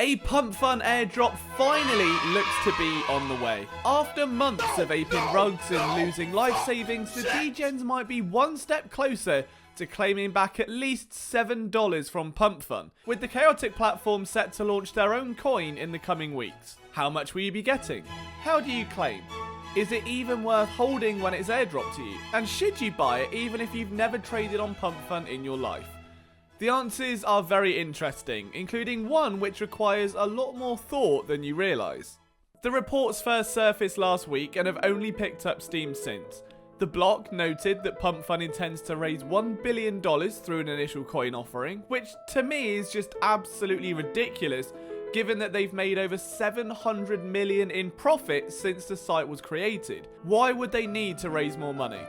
A PumpFun airdrop finally looks to be on the way. After months of aping rugs and losing life savings, the degens might be one step closer to claiming back at least $7 from PumpFun, with the chaotic platform set to launch their own coin in the coming weeks. How much will you be getting? How do you claim? Is it even worth holding when it's airdropped to you? And should you buy it even if you've never traded on PumpFun in your life? The answers are very interesting, including one which requires a lot more thought than you realise. The reports first surfaced last week and have only picked up steam since. The block noted that PumpFun intends to raise $1 billion through an initial coin offering, which to me is just absolutely ridiculous given that they've made over $700 million in profit since the site was created. Why would they need to raise more money?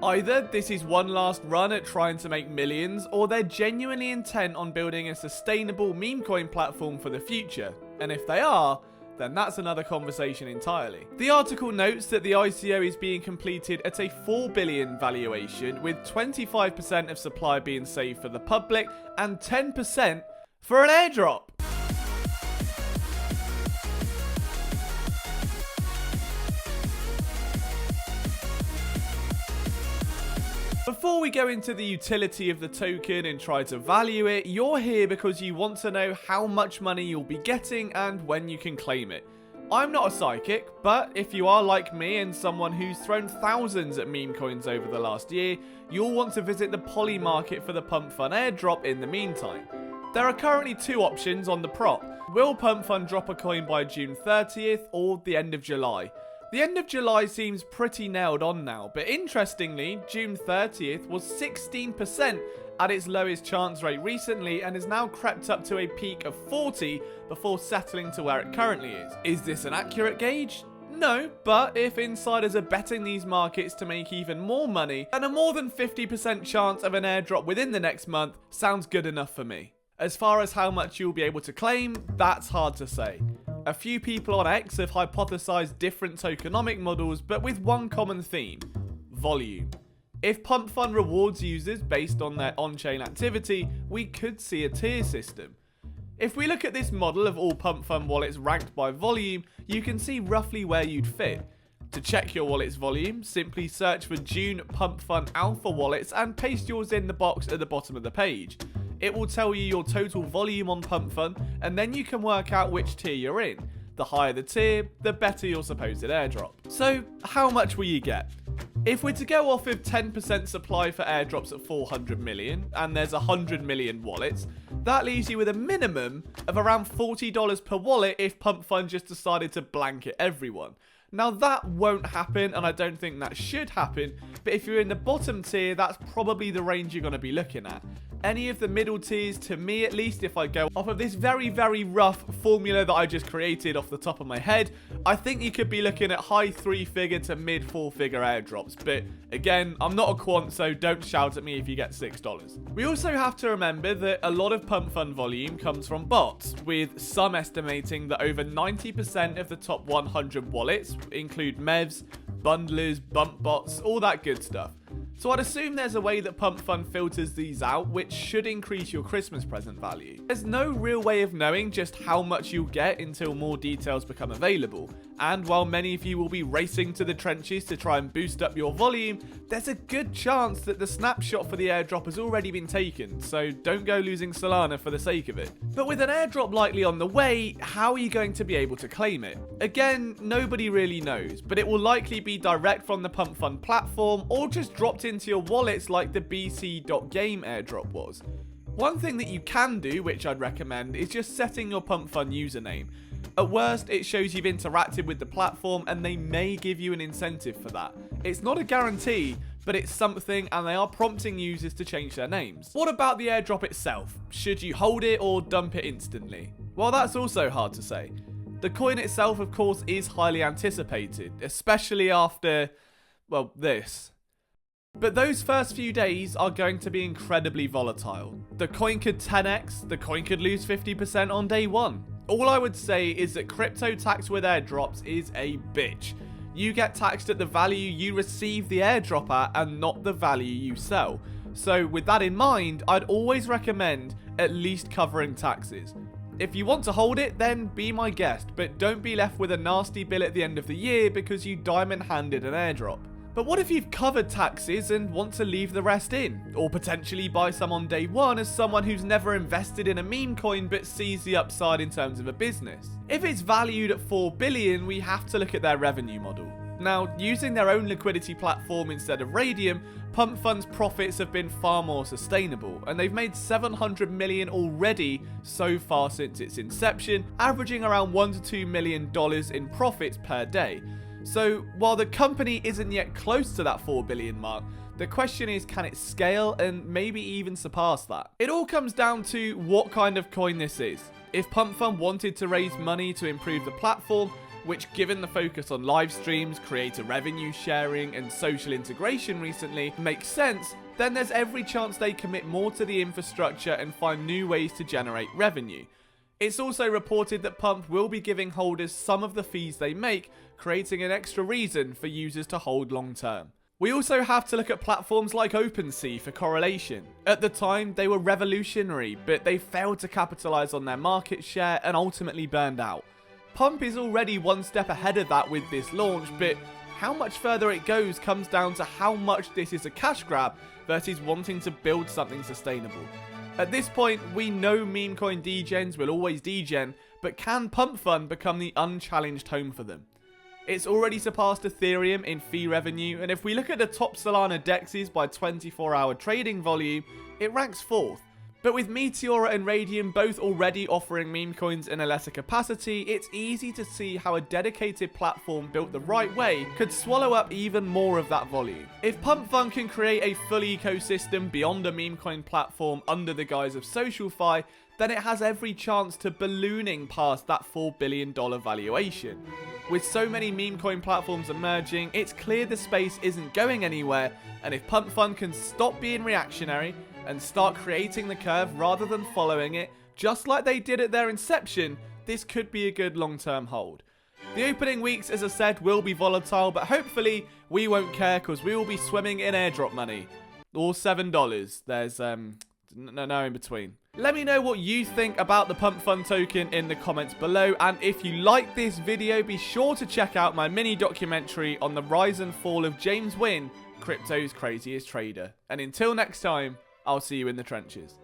Either this is one last run at trying to make millions, or they're genuinely intent on building a sustainable meme coin platform for the future. And if they are, then that's another conversation entirely. The article notes that the ICO is being completed at a $4 billion valuation, with 25% of supply being saved for the public and 10% for an airdrop. Before we go into the utility of the token and try to value it, you're here because you want to know how much money you'll be getting and when you can claim it. I'm not a psychic, but if you are like me and someone who's thrown thousands at meme coins over the last year, you'll want to visit the poly market for the PumpFun airdrop in the meantime. There are currently two options on the prop. Will PumpFun drop a coin by June 30th or the end of July? The end of July seems pretty nailed on now, but interestingly, June 30th was 16% at its lowest chance rate recently and has now crept up to a peak of 40 before settling to where it currently is. Is this an accurate gauge? No, but if insiders are betting these markets to make even more money, then a more than 50% chance of an airdrop within the next month sounds good enough for me. As far as how much you'll be able to claim, that's hard to say. A few people on X have hypothesized different tokenomic models, but with one common theme: volume. If PumpFun rewards users based on their on-chain activity, we could see a tier system. If we look at this model of all PumpFun wallets ranked by volume, you can see roughly where you'd fit. To check your wallet's volume, simply search for June PumpFun Alpha wallets and paste yours in the box at the bottom of the page. It will tell you your total volume on PumpFun, and then you can work out which tier you're in. The higher the tier, the better your supposed airdrop. So, how much will you get? If we're to go off of 10% supply for airdrops at 400 million, and there's 100 million wallets, that leaves you with a minimum of around $40 per wallet if PumpFun just decided to blanket everyone. Now that won't happen, and I don't think that should happen, but if you're in the bottom tier, that's probably the range you're going to be looking at. Any of the middle tiers, to me at least, if I go off of this very, very rough formula that I just created off the top of my head, I think you could be looking at high 3-figure to mid 4-figure airdrops. But again, I'm not a quant, so don't shout at me if you get $6. We also have to remember that a lot of PumpFun volume comes from bots, with some estimating that over 90% of the top 100 wallets include mevs, bundlers, bump bots, all that good stuff. So I'd assume there's a way that PumpFun filters these out, which should increase your Christmas present value. There's no real way of knowing just how much you'll get until more details become available. And while many of you will be racing to the trenches to try and boost up your volume, there's a good chance that the snapshot for the airdrop has already been taken, so don't go losing Solana for the sake of it. But with an airdrop likely on the way, how are you going to be able to claim it? Again, nobody really knows, but it will likely be direct from the PumpFun platform or just dropped into your wallets like the bc.game airdrop was. One thing that you can do, which I'd recommend, is just setting your PumpFun username. At worst, it shows you've interacted with the platform and they may give you an incentive for that. It's not a guarantee, but it's something, and they are prompting users to change their names. What about the airdrop itself? Should you hold it or dump it instantly? Well, that's also hard to say. The coin itself, of course, is highly anticipated, especially after, well, this. But those first few days are going to be incredibly volatile. The coin could 10x, the coin could lose 50% on day one. All I would say is that crypto tax with airdrops is a bitch. You get taxed at the value you receive the airdrop at and not the value you sell. So with that in mind, I'd always recommend at least covering taxes. If you want to hold it, then be my guest, but don't be left with a nasty bill at the end of the year because you diamond-handed an airdrop. But what if you've covered taxes and want to leave the rest in? Or potentially buy some on day one as someone who's never invested in a meme coin but sees the upside in terms of a business? If it's valued at 4 billion, we have to look at their revenue model. Now, using their own liquidity platform instead of Radium, PumpFun's profits have been far more sustainable, and they've made 700 million already so far since its inception, averaging around $1 to $2 million in profits per day. So, while the company isn't yet close to that 4 billion mark, the question is, can it scale and maybe even surpass that? It all comes down to what kind of coin this is. If PumpFun wanted to raise money to improve the platform, which given the focus on live streams, creator revenue sharing and social integration recently makes sense, then there's every chance they commit more to the infrastructure and find new ways to generate revenue. It's also reported that Pump will be giving holders some of the fees they make, creating an extra reason for users to hold long term. We also have to look at platforms like OpenSea for correlation. At the time, they were revolutionary, but they failed to capitalize on their market share and ultimately burned out. Pump is already one step ahead of that with this launch, but how much further it goes comes down to how much this is a cash grab versus wanting to build something sustainable. At this point, we know meme coin degens will always degen, but can PumpFun become the unchallenged home for them? It's already surpassed Ethereum in fee revenue, and if we look at the top Solana dexes by 24-hour trading volume, it ranks 4th. But with Meteora and Radium both already offering meme coins in a lesser capacity, it's easy to see how a dedicated platform built the right way could swallow up even more of that volume. If PumpFun can create a full ecosystem beyond a meme coin platform under the guise of SocialFi, then it has every chance to ballooning past that $4 billion valuation. With so many meme coin platforms emerging, it's clear the space isn't going anywhere, and if PumpFun can stop being reactionary and start creating the curve rather than following it, just like they did at their inception, this could be a good long-term hold. The opening weeks, as I said, will be volatile, but hopefully we won't care because we will be swimming in airdrop money. Or $7. There's no in between. Let me know what you think about the PumpFun token in the comments below, and if you like this video, be sure to check out my mini documentary on the rise and fall of James Wynn, crypto's craziest trader. And until next time, I'll see you in the trenches.